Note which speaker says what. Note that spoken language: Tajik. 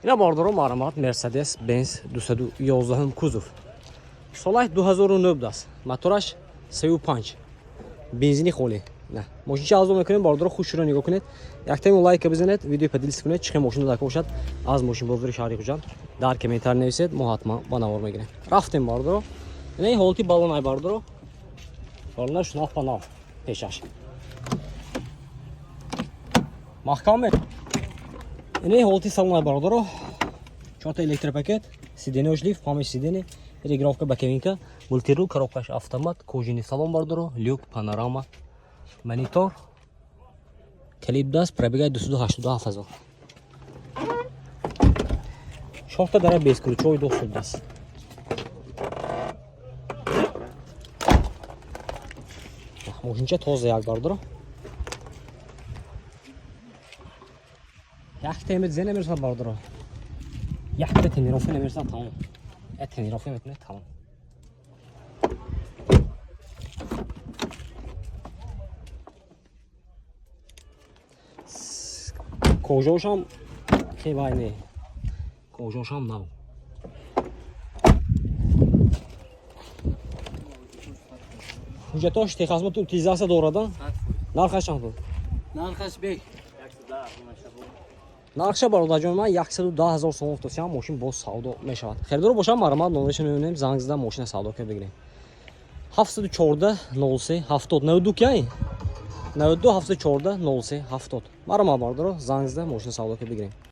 Speaker 1: اینا باردارو مرمت مرسدس بنز 211 کuzov. سالش 2009 است. موتورش 35. بنزینی خالی. نه. ماشین چه ارزون میکنیم باردارو خوش رو نگاه کنید. یک تایم لایک بزنید، ویدیو پدیلیس کنید، چه ماشین رو داخل باشد. از ماشین بازاری شهری جان در کامنتار نویسید، ما حتما با نوار میگیریم. رفتیم باردارو. نه هولتی بالون ای باردارو. بالونش ناف پناف. پیشش. محکمه. نه هولتی سالون ای باردارو. 4 تا الکتروپاکت، سیدینه اشلیف، پامش سیدینه، رگرافکا بکوینکا، مولتیرول، коробкаш автомат, кожаный салон бардоро, люк, панорама, монитор, клип даст, пробегает 287 000. Шахта дара бескручевой доступ даст. Машинча тоза як бардоро. Як темет зене мерса бардоро. Як те тренировка немерса тамом. Тренировка метне тамом. کجاشم که باینه کجاشم نو حجتاش تخصمت утилизация دورادن нархаш чанд буд
Speaker 2: нархаш бек 110
Speaker 1: нархша бародар ҷон ман 110 000 сом гуфтам мошин боз савдо мешавад херидор бошам марамат номерашон мебинем занг зада мошина савдо ка бигирем 714 03 70 92 кай 92 714 03 70 марамат бардоро занг зада мошина савдо ка бигирем